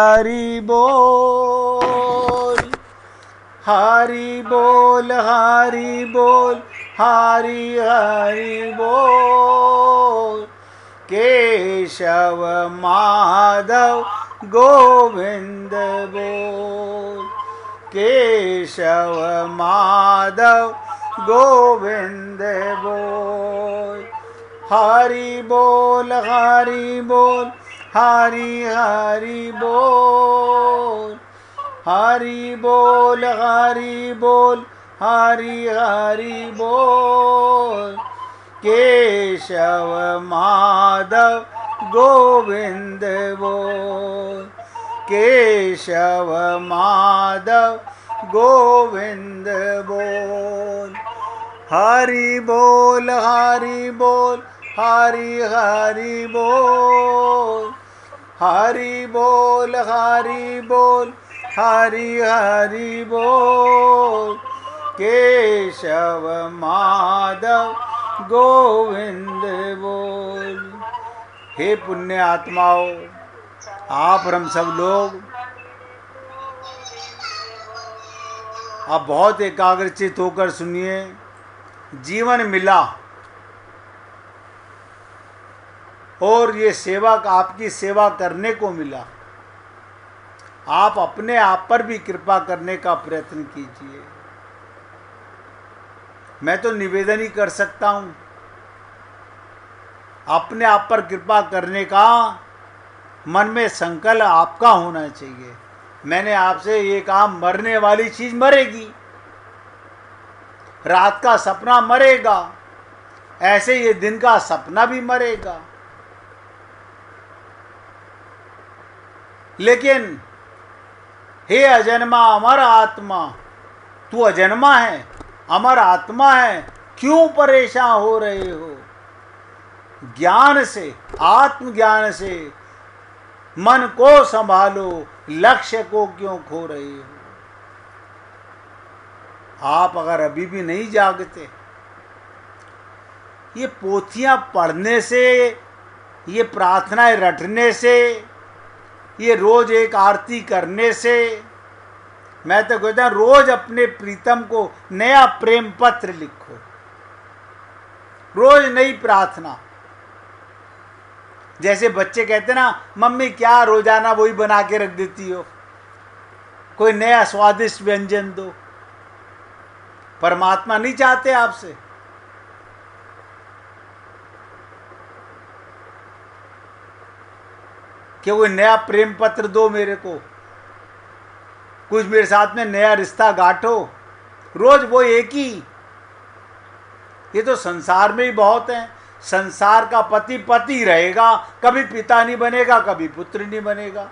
हरि बोल, हरि बोल, हरि बोल, हरि हरि बोल। केशव माधव गोविंद बोल, केशव माधव गोविंद बोल। हरि बोल, हरि बोल, हरि हरि बोल, हरि बोल, हरि बोल, हरि हरि बोल। केशव माधव गोविंद बोल, केशव माधव गोविंद बोल। हरि बोल, हरि बोल, हरि हरि बोल, हरि बोल, हरि बोल, हरि हरि बोल। केशव माधव गोविंद बोल। हे पुण्य आत्माओं, आप और हम सब लोग आप बहुत एकाग्रचित होकर सुनिए। जीवन मिला और ये सेवा आपकी सेवा करने को मिला। आप अपने आप पर भी कृपा करने का प्रयत्न कीजिए। मैं तो निवेदन ही कर सकता हूँ, अपने आप पर कृपा करने का मन में संकल्प आपका होना चाहिए। मैंने आपसे ये कहा, मरने वाली चीज मरेगी, रात का सपना मरेगा, ऐसे ये दिन का सपना भी मरेगा। लेकिन हे अजन्मा अमर आत्मा, तू अजन्मा है, अमर आत्मा है, क्यों परेशान हो रहे हो? ज्ञान से, आत्मज्ञान से मन को संभालो, लक्ष्य को क्यों खो रहे हो? आप अगर अभी भी नहीं जागते, ये पोथियां पढ़ने से, ये प्रार्थनाएं रटने से, ये रोज एक आरती करने से, मैं तो कहता हूं रोज अपने प्रीतम को नया प्रेम पत्र लिखो, रोज नई प्रार्थना। जैसे बच्चे कहते ना, मम्मी क्या रोजाना वही बना के रख देती हो, कोई नया स्वादिष्ट व्यंजन दो। परमात्मा नहीं चाहते आपसे। कि कोई नया प्रेम पत्र दो मेरे को, कुछ मेरे साथ में नया रिश्ता गांठो, रोज वो एक ही। ये तो संसार में ही बहुत है। संसार का पति पति रहेगा, कभी पिता नहीं बनेगा, कभी पुत्र नहीं बनेगा।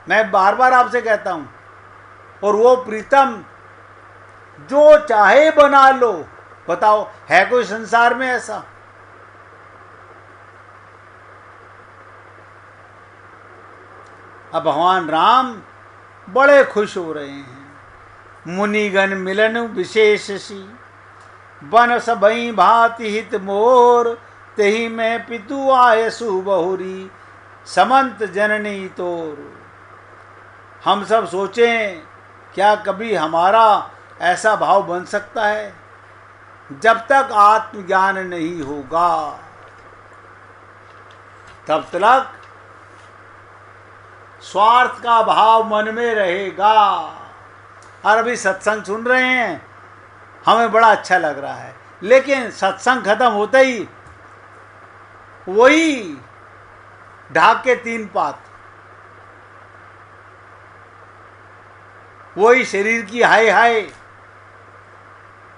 मैं बार बार आपसे कहता हूं। और वो प्रीतम जो चाहे बना लो। बताओ, है कोई संसार में ऐसा? अब भगवान राम बड़े खुश हो रहे हैं। मुनिगण मिलन विशेष सी, बन सबई भांति हित मोर, तेहि में पितु आयसु बहुरी, समंत जननी तोर। हम सब सोचें, क्या कभी हमारा ऐसा भाव बन सकता है? जब तक आत्मज्ञान नहीं होगा तब तक स्वार्थ का भाव मन में रहेगा। और अभी सत्संग सुन रहे हैं, हमें बड़ा अच्छा लग रहा है, लेकिन सत्संग खत्म होते ही वही ढाक के तीन पात, वही शरीर की हाय हाय।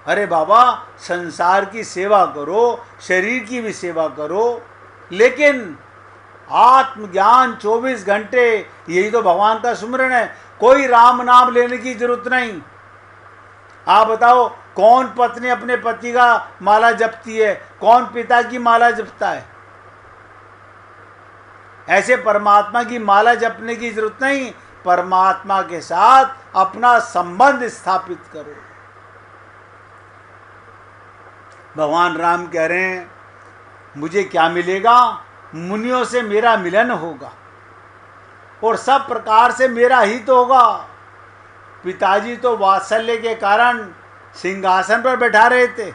अरे बाबा, संसार की सेवा करो, शरीर की भी सेवा करो, लेकिन आत्मज्ञान 24 घंटे, यही तो भगवान का सुमिरन है। कोई राम नाम लेने की जरूरत नहीं। आप बताओ, कौन पत्नी अपने पति का माला जपती है, कौन पिता की माला जपता है? ऐसे परमात्मा की माला जपने की जरूरत नहीं। परमात्मा के साथ अपना संबंध स्थापित करो। भगवान राम कह रहे हैं, मुझे क्या मिलेगा? मुनियों से मेरा मिलन होगा। और सब प्रकार से मेरा हित होगा। पिताजी तो वात्सल्य के कारण सिंहासन पर बैठा रहे थे,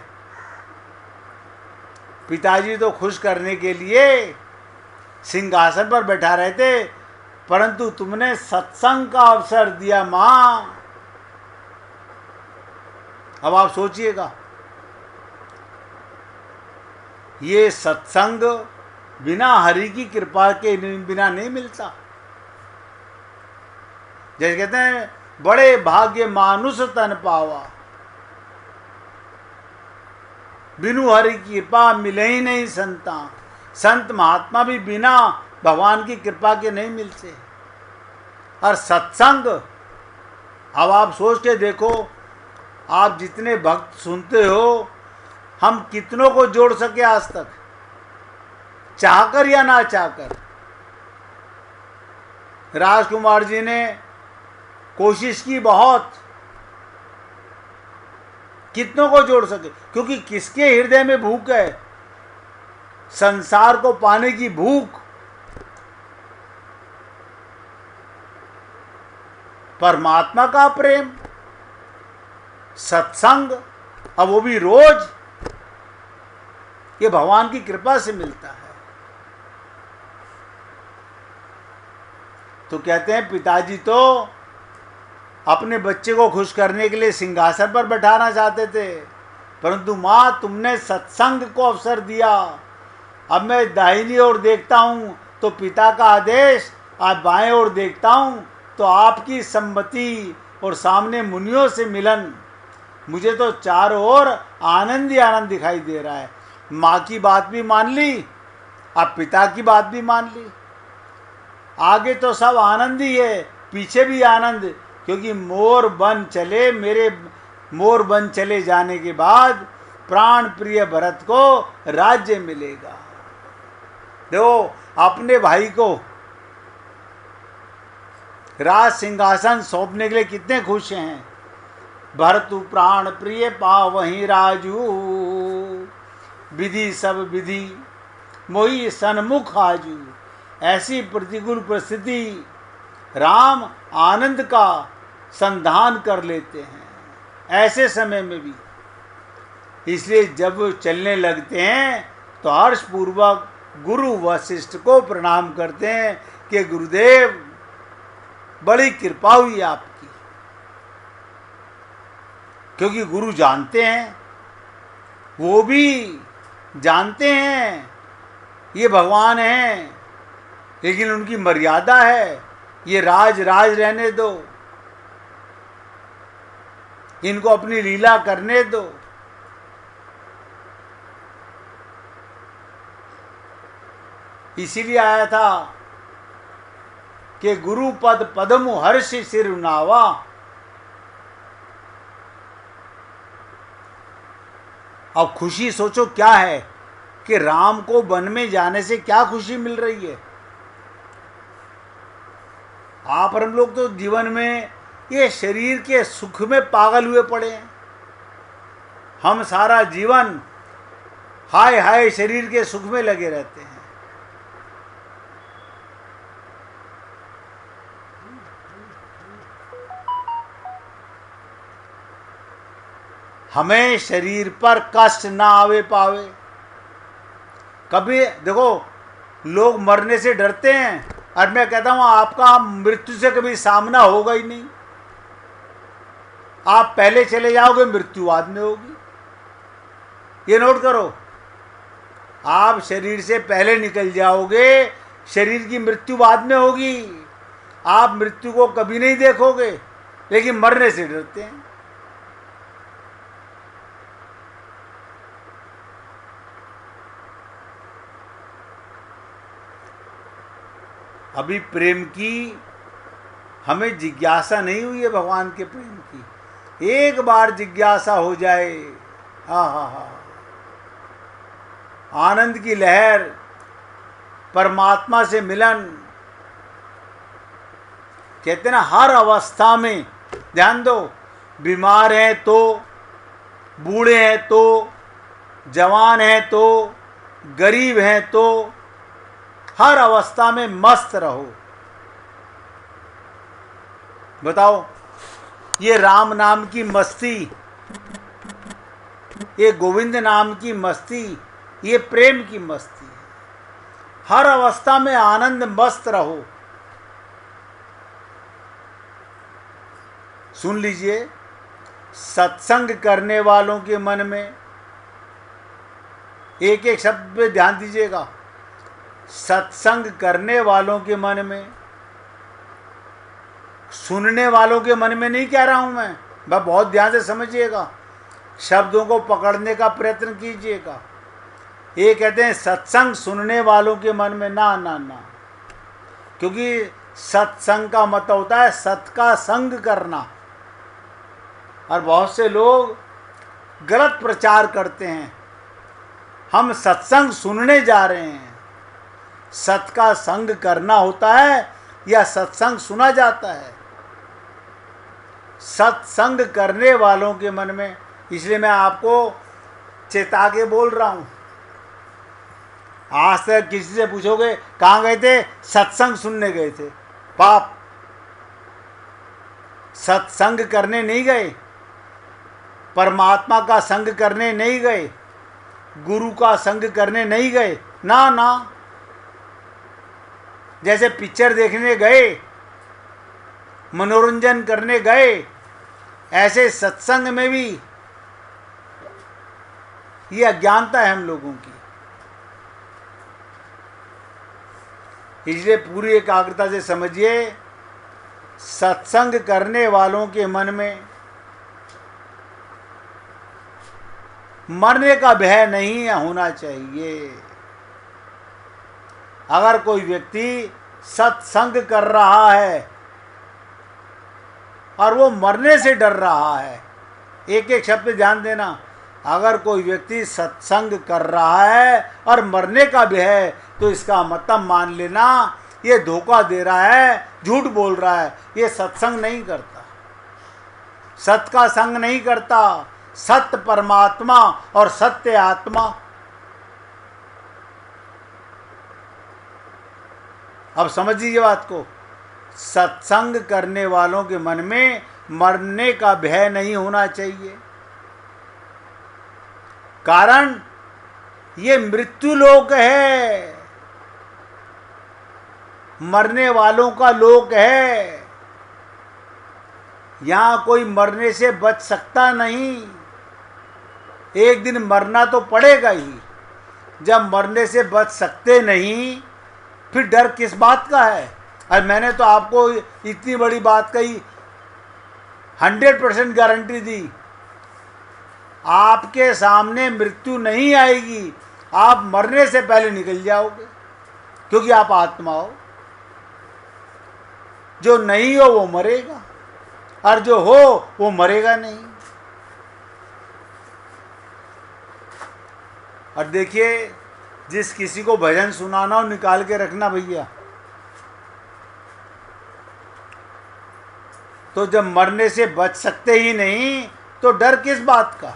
पिताजी तो खुश करने के लिए सिंहासन पर बैठा रहे थे, परंतु तुमने सत्संग का अवसर दिया मां। अब आप सोचिएगा, ये सत्संग बिना हरि की कृपा के बिना नहीं मिलता। जैसे कहते हैं बड़े भाग्य मानुष तन पावा, बिनु हरि की कृपा मिले ही नहीं संता। संत महात्मा भी बिना भगवान की कृपा के नहीं मिलते। और सत्संग, अब आप सोच के देखो, आप जितने भक्त सुनते हो, हम कितनों को जोड़ सके आज तक, चाहकर या ना चाहकर। राजकुमार जी ने कोशिश की बहुत, कितनों को जोड़ सके, क्योंकि किसके हृदय में भूख है, संसार को पाने की भूख, परमात्मा का प्रेम, सत्संग, अब वो भी रोज, ये भगवान की कृपा से मिलता है। तो कहते हैं पिताजी तो अपने बच्चे को खुश करने के लिए सिंहासन पर बैठाना चाहते थे, परंतु मां तुमने सत्संग को अवसर दिया। अब मैं दाहिनी ओर देखता हूं तो पिता का आदेश, आज बाएं ओर देखता हूं तो आपकी सम्मति और सामने मुनियों से मिलन। मुझे तो चारों ओर आनंद ही आनंद दिखाई दे रहा है। माँ की बात भी मान ली, अब पिता की बात भी मान ली, आगे तो सब आनंद ही है, पीछे भी आनंद, क्योंकि मोर बन चले, मेरे मोर बन चले जाने के बाद प्राण प्रिय भरत को राज्य मिलेगा। देखो अपने भाई को राज सिंहासन सौंपने के लिए कितने खुश हैं। भरतु प्राण प्रिय पावहीं राजू, विधि सब विधि मोहि सन्मुख आजू। ऐसी प्रतिकूल परिस्थिति राम आनंद का संधान कर लेते हैं ऐसे समय में भी। इसलिए जब वो चलने लगते हैं तो हर्षपूर्वक गुरु वशिष्ठ को प्रणाम करते हैं कि गुरुदेव बड़ी कृपा हुई आपकी, क्योंकि गुरु जानते हैं, वो भी जानते हैं ये भगवान हैं, लेकिन उनकी मर्यादा है, ये राज रहने दो, इनको अपनी लीला करने दो। इसीलिए आया था कि गुरु पद पदमु हर्ष सिर नावा। अब खुशी सोचो क्या है कि राम को वन में जाने से क्या खुशी मिल रही है। आप और हम लोग तो जीवन में ये शरीर के सुख में पागल हुए पड़े हैं। हम सारा जीवन हाय हाय शरीर के सुख में लगे रहते हैं। हमें शरीर पर कष्ट ना आवे पावे। कभी देखो लोग मरने से डरते हैं, और मैं कहता हूं आपका मृत्यु से कभी सामना होगा ही नहीं। आप पहले चले जाओगे, मृत्यु बाद में होगी। ये नोट करो, आप शरीर से पहले निकल जाओगे, शरीर की मृत्यु बाद में होगी। आप मृत्यु को कभी नहीं देखोगे, लेकिन मरने से डरते हैं। अभी प्रेम की हमें जिज्ञासा नहीं हुई है, भगवान के प्रेम की। एक बार जिज्ञासा हो जाए, हा हा हा, आनंद की लहर, परमात्मा से मिलन। कहते ना हर अवस्था में, ध्यान दो, बीमार हैं तो, बूढ़े हैं तो, जवान हैं तो, गरीब हैं तो, हर अवस्था में मस्त रहो। बताओ, ये राम नाम की मस्ती, ये गोविंद नाम की मस्ती, ये प्रेम की मस्ती है। हर अवस्था में आनंद मस्त रहो। सुन लीजिए, सत्संग करने वालों के मन में, एक एक शब्द पे ध्यान दीजिएगा, सत्संग करने वालों के मन में, सुनने वालों के मन में नहीं कह रहा हूं मैं, बहुत ध्यान से समझिएगा, शब्दों को पकड़ने का प्रयत्न कीजिएगा। ये कहते हैं सत्संग सुनने वालों के मन में, ना ना ना, क्योंकि सत्संग का मतलब होता है सत का संग करना। और बहुत से लोग गलत प्रचार करते हैं, हम सत्संग सुनने जा रहे हैं। सत का संग करना होता है या सत्संग सुना जाता है? सत्संग करने वालों के मन में, इसलिए मैं आपको चेता के बोल रहा हूं। आज तक किसी से पूछोगे कहाँ गए थे, सत्संग सुनने गए थे, पाप। सत्संग करने नहीं गए, परमात्मा का संग करने नहीं गए, गुरु का संग करने नहीं गए, ना ना। जैसे पिक्चर देखने गए, मनोरंजन करने गए, ऐसे सत्संग में भी ये अज्ञानता है हम लोगों की। इसलिए पूरी एकाग्रता से समझिए, सत्संग करने वालों के मन में मरने का भय नहीं होना चाहिए। अगर कोई व्यक्ति सत्संग कर रहा है और वो मरने से डर रहा है, एक एक शब्द पे ध्यान देना, अगर कोई व्यक्ति सत्संग कर रहा है और मरने का भय है, तो इसका मतलब मान लेना ये धोखा दे रहा है, झूठ बोल रहा है, ये सत्संग नहीं करता, सत का संग नहीं करता। सत्य परमात्मा और सत्य आत्मा। अब समझिए बात को, सत्संग करने वालों के मन में मरने का भय नहीं होना चाहिए। कारण ये मृत्यु लोक है, मरने वालों का लोक है। यहां कोई मरने से बच सकता नहीं, एक दिन मरना तो पड़ेगा ही। जब मरने से बच सकते नहीं, फिर डर किस बात का है? और मैंने तो आपको इतनी बड़ी बात कही, 100% गारंटी दी, आपके सामने मृत्यु नहीं आएगी, आप मरने से पहले निकल जाओगे, क्योंकि आप आत्मा हो। जो नहीं हो वो मरेगा, और जो हो वो मरेगा नहीं। और देखिए, जिस किसी को भजन सुनाना हो निकाल के रखना भैया, तो जब मरने से बच सकते ही नहीं तो डर किस बात का?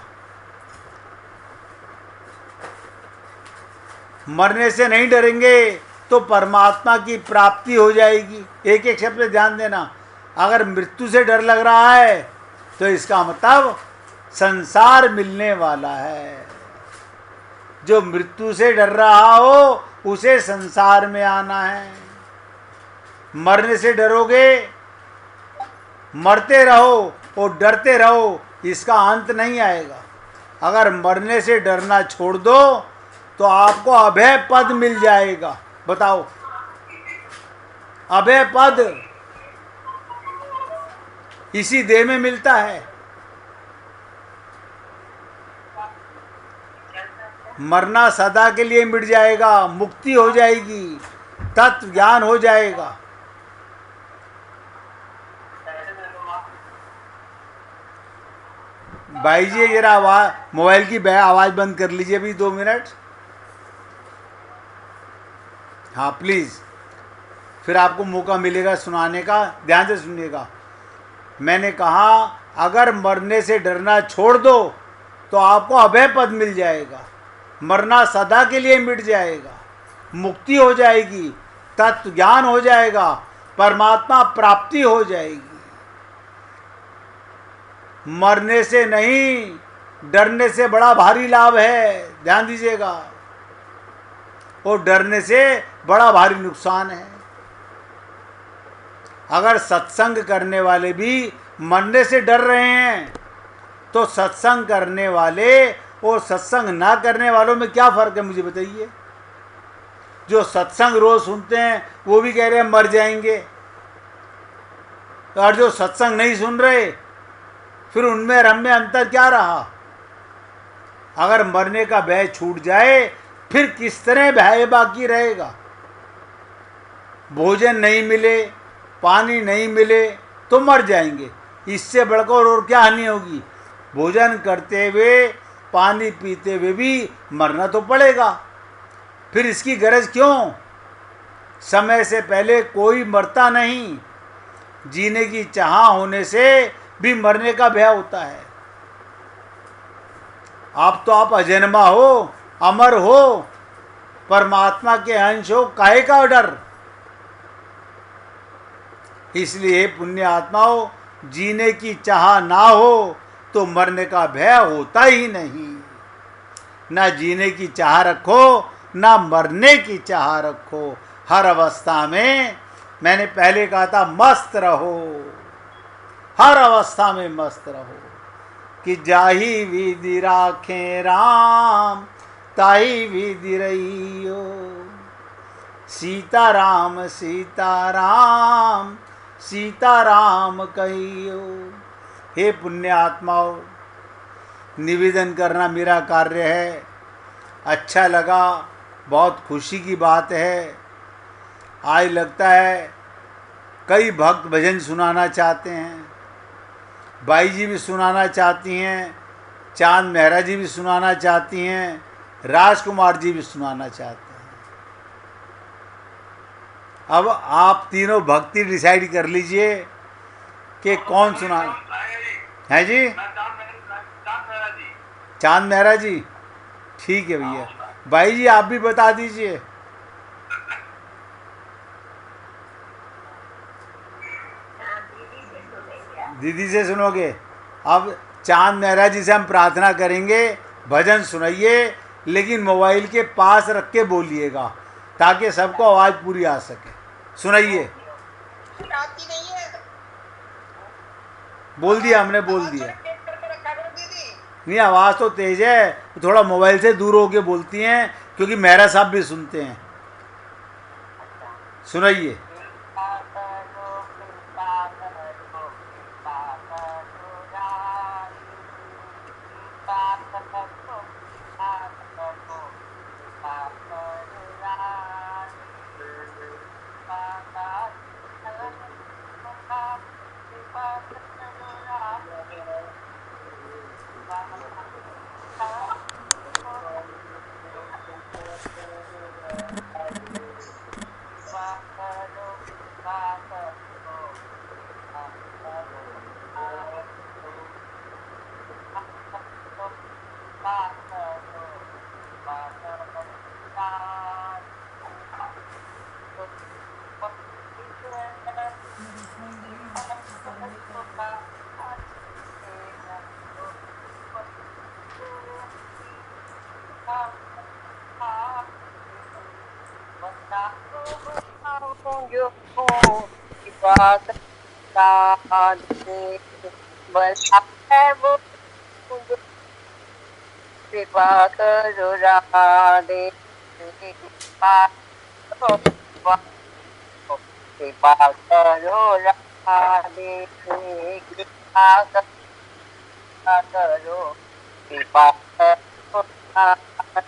मरने से नहीं डरेंगे तो परमात्मा की प्राप्ति हो जाएगी। एक एक शब्द पे ध्यान देना, अगर मृत्यु से डर लग रहा है तो इसका मतलब संसार मिलने वाला है। जो मृत्यु से डर रहा हो उसे संसार में आना है। मरने से डरोगे, मरते रहो और डरते रहो, इसका अंत नहीं आएगा। अगर मरने से डरना छोड़ दो तो आपको अभय पद मिल जाएगा। बताओ, अभय पद इसी देह में मिलता है। मरना सदा के लिए मिट जाएगा, मुक्ति हो जाएगी, तत्व ज्ञान हो जाएगा। भाई जी जरा आवाज, मोबाइल की आवाज बंद कर लीजिए अभी 2 मिनट। हाँ प्लीज, फिर आपको मौका मिलेगा सुनाने का, ध्यान से सुनिएगा। मैंने कहा अगर मरने से डरना छोड़ दो तो आपको अभय पद मिल जाएगा, मरना सदा के लिए मिट जाएगा, मुक्ति हो जाएगी, तत्व ज्ञान हो जाएगा, परमात्मा प्राप्ति हो जाएगी। मरने से नहीं, डरने से बड़ा भारी लाभ है, ध्यान दीजिएगा, और डरने से बड़ा भारी नुकसान है। अगर सत्संग करने वाले भी मरने से डर रहे हैं तो सत्संग करने वाले और सत्संग ना करने वालों में क्या फर्क है, मुझे बताइए। जो सत्संग रोज सुनते हैं वो भी कह रहे हैं मर जाएंगे, और जो सत्संग नहीं सुन रहे फिर उनमें और हम में अंतर क्या रहा। अगर मरने का भय छूट जाए फिर किस तरह भय बाकी रहेगा। भोजन नहीं मिले, पानी नहीं मिले तो मर जाएंगे, इससे बढ़कर और क्या हानि होगी। भोजन करते हुए, पानी पीते हुए भी मरना तो पड़ेगा, फिर इसकी गरज क्यों। समय से पहले कोई मरता नहीं, जीने की चाह होने से भी मरने का भय होता है। आप तो आप अजन्मा हो, अमर हो, परमात्मा के अंश हो, काहे का डर। इसलिए पुण्य आत्माओं, जीने की चाह ना हो तो मरने का भय होता ही नहीं। ना जीने की चाह रखो, ना मरने की चाह रखो। हर अवस्था में, मैंने पहले कहा था, मस्त रहो, हर अवस्था में मस्त रहो। कि जाही विधि राखें राम, ताही विधि रहियो। सीता राम सीता राम, सीता राम कहियो। हे पुण्य आत्माओं, निवेदन करना मेरा कार्य है। अच्छा लगा, बहुत खुशी की बात है। आज लगता है कई भक्त भजन सुनाना चाहते हैं, बाई जी भी सुनाना चाहती हैं, चांद मेहरा जी भी सुनाना चाहती हैं, राजकुमार जी भी सुनाना चाहते हैं। अब आप तीनों भक्ति डिसाइड कर लीजिए कि कौन सुना है जी। चांद मेहरा जी, ठीक है भैया। भाई जी आप भी बता दीजिए। दीदी से सुनोगे। अब चांद मेहरा जी से हम प्रार्थना करेंगे, भजन सुनाइए, लेकिन मोबाइल के पास रख के बोलिएगा ताकि सबको आवाज़ पूरी आ सके। सुनाइए। बोल दिया हमने, बोल दिया। नहीं, आवाज़ तो तेज है, थोड़ा मोबाइल से दूर होके बोलती हैं क्योंकि मेहरा साहब भी सुनते हैं। सुनाइए। कृपा करो राधे, कृपा करो राधे, कृपा करो, कृपा करो राधे।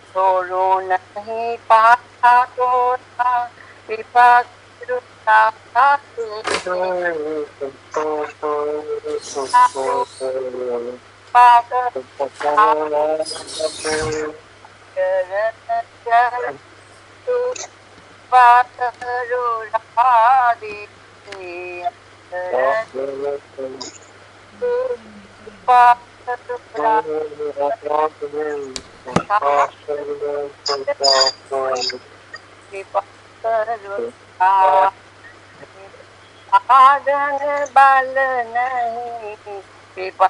छोड़ो नहीं पाता तोरा, कृपा करो राधे। साधन बल नहीं कृपा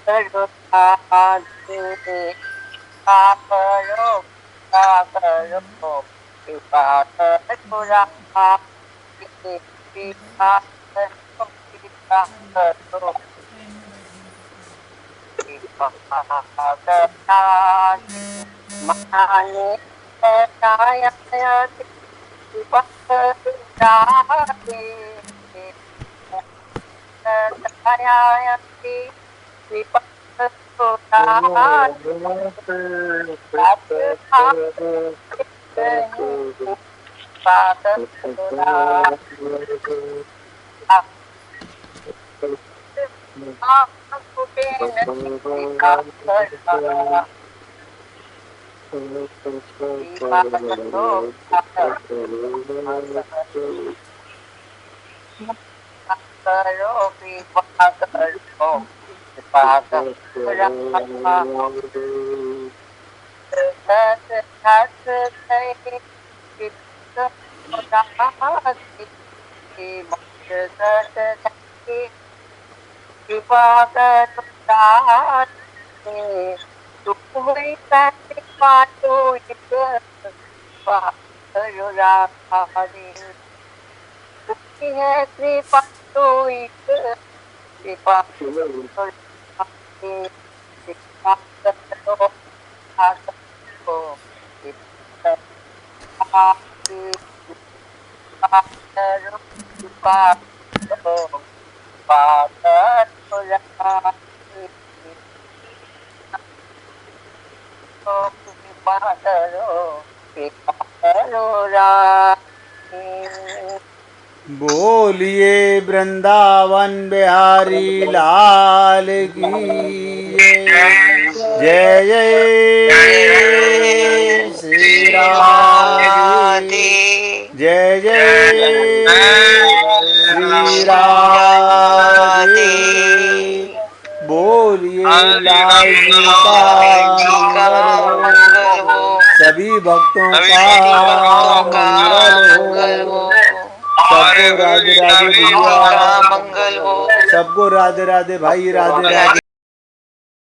करो साधु कृपा करो कृपा करो राम कृपा करो कृपा करो महाने छायायति विपत्ताते छायायति विपत्ताते करो कृपा करो कृपा करो सत सत कृपा करो पाटो कृपा करो राधे है कृपा तो कृपा करो राधे कृपा करो बोलिए वृंदावन बिहारी लाल की जय जय श्री राधे जय जय श्री राधे बोलिए लाल जी का मंगल हो सभी भक्तों का मंगल हो सबको राधे राधे भैया सबको राधे राधे भाई राधे राधे